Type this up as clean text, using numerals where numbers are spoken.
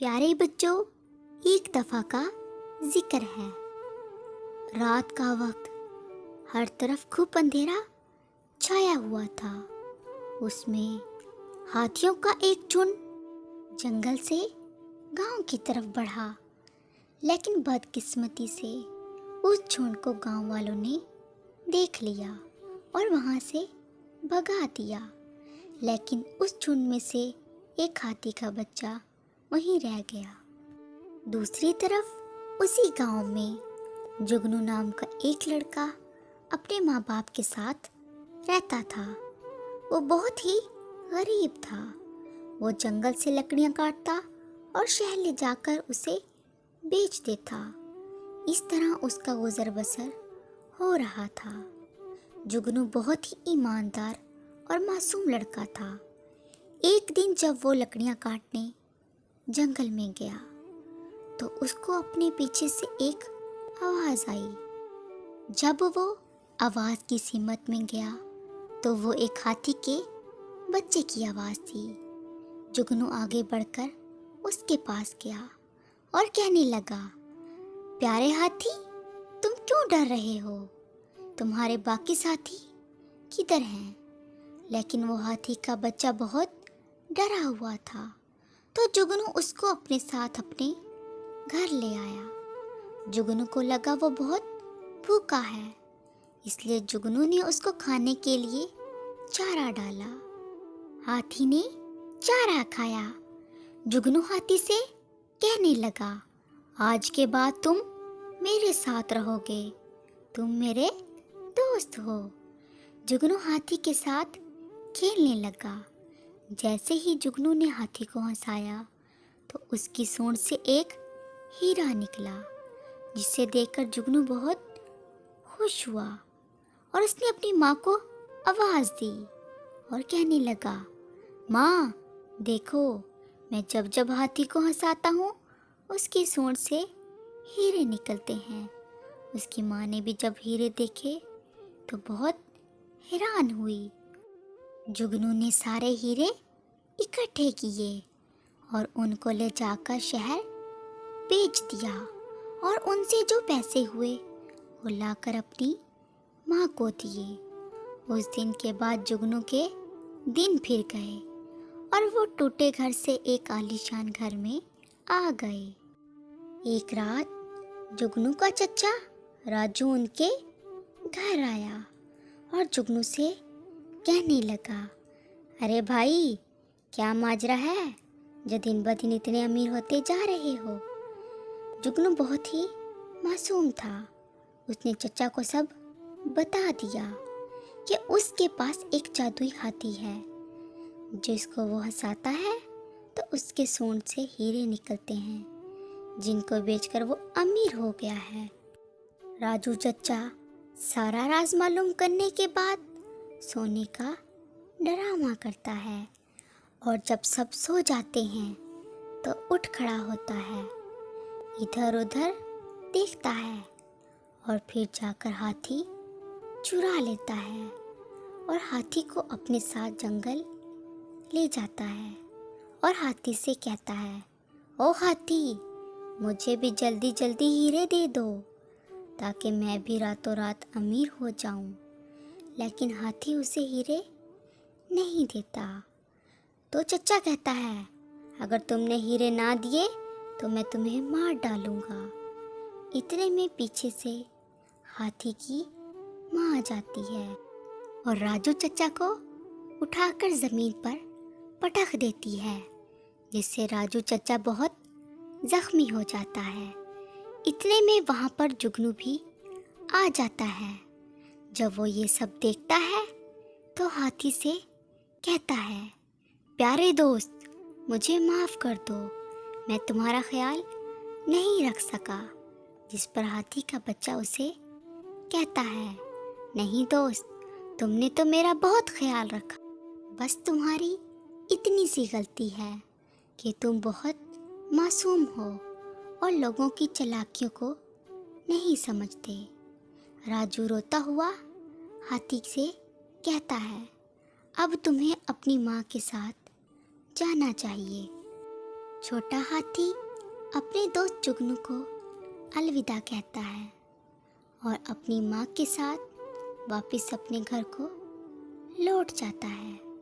प्यारे बच्चों, एक दफ़ा का जिक्र है। रात का वक्त, हर तरफ खूब अंधेरा छाया हुआ था। उसमें हाथियों का एक झुंड जंगल से गांव की तरफ बढ़ा, लेकिन बदकिस्मती से उस झुंड को गांव वालों ने देख लिया और वहां से भगा दिया। लेकिन उस झुंड में से एक हाथी का बच्चा वहीं रह गया। दूसरी तरफ उसी गांव में जुगनू नाम का एक लड़का अपने माँ बाप के साथ रहता था। वो बहुत ही गरीब था। वो जंगल से लकड़ियाँ काटता और शहर ले जाकर उसे बेच देता। इस तरह उसका गुजर बसर हो रहा था। जुगनू बहुत ही ईमानदार और मासूम लड़का था। एक दिन जब वो लकड़ियाँ काटने जंगल में गया तो उसको अपने पीछे से एक आवाज़ आई। जब वो आवाज़ की सीमत में गया तो वो एक हाथी के बच्चे की आवाज़ थी। जुगनू आगे बढ़कर उसके पास गया और कहने लगा, प्यारे हाथी, तुम क्यों डर रहे हो? तुम्हारे बाकी साथी किधर हैं? लेकिन वो हाथी का बच्चा बहुत डरा हुआ था, तो जुगनू उसको अपने साथ अपने घर ले आया। जुगनू को लगा वो बहुत भूखा है, इसलिए जुगनू ने उसको खाने के लिए चारा डाला। हाथी ने चारा खाया। जुगनू हाथी से कहने लगा, आज के बाद तुम मेरे साथ रहोगे, तुम मेरे दोस्त हो। जुगनू हाथी के साथ खेलने लगा। जैसे ही जुगनू ने हाथी को हंसाया तो उसकी सूंड से एक हीरा निकला, जिसे देखकर जुगनू बहुत खुश हुआ और उसने अपनी माँ को आवाज़ दी और कहने लगा, माँ देखो, मैं जब जब हाथी को हंसाता हूँ उसकी सूंड से हीरे निकलते हैं। उसकी माँ ने भी जब हीरे देखे तो बहुत हैरान हुई। जुगनू ने सारे हीरे इकट्ठे किए और उनको ले जाकर शहर बेच दिया और उनसे जो पैसे हुए वो लाकर अपनी माँ को दिए। उस दिन के बाद जुगनू के दिन फिर गए और वो टूटे घर से एक आलीशान घर में आ गए। एक रात जुगनू का चचा राजू उनके घर आया और जुगनू से कहने लगा, अरे भाई, क्या माजरा है जो दिन ब दिन इतने अमीर होते जा रहे हो? जुगनू बहुत ही मासूम था। उसने चचा को सब बता दिया कि उसके पास एक जादुई हाथी है, जिसको वो हंसाता है तो उसके सूंड से हीरे निकलते हैं, जिनको बेचकर वो अमीर हो गया है। राजू चचा सारा राज मालूम करने के बाद सोने का डरामा करता है और जब सब सो जाते हैं तो उठ खड़ा होता है, इधर उधर देखता है और फिर जाकर हाथी चुरा लेता है और हाथी को अपने साथ जंगल ले जाता है और हाथी से कहता है, ओ हाथी, मुझे भी जल्दी जल्दी हीरे दे दो ताकि मैं भी रातों रात अमीर हो जाऊं। लेकिन हाथी उसे हीरे नहीं देता। तो चचा कहता है, अगर तुमने हीरे ना दिए तो मैं तुम्हें मार डालूंगा। इतने में पीछे से हाथी की माँ आ जाती है और राजू चचा को उठाकर ज़मीन पर पटक देती है, जिससे राजू चचा बहुत जख्मी हो जाता है। इतने में वहाँ पर जुगनू भी आ जाता है। जब वो ये सब देखता है तो हाथी से कहता है, प्यारे दोस्त, मुझे माफ़ कर दो, मैं तुम्हारा ख्याल नहीं रख सका। जिस पर हाथी का बच्चा उसे कहता है, नहीं दोस्त, तुमने तो मेरा बहुत ख्याल रखा, बस तुम्हारी इतनी सी गलती है कि तुम बहुत मासूम हो और लोगों की चालाकियों को नहीं समझते। राजू रोता हुआ हाथी से कहता है, अब तुम्हें अपनी माँ के साथ जाना चाहिए। छोटा हाथी अपने दोस्त जुगनू को अलविदा कहता है और अपनी माँ के साथ वापस अपने घर को लौट जाता है।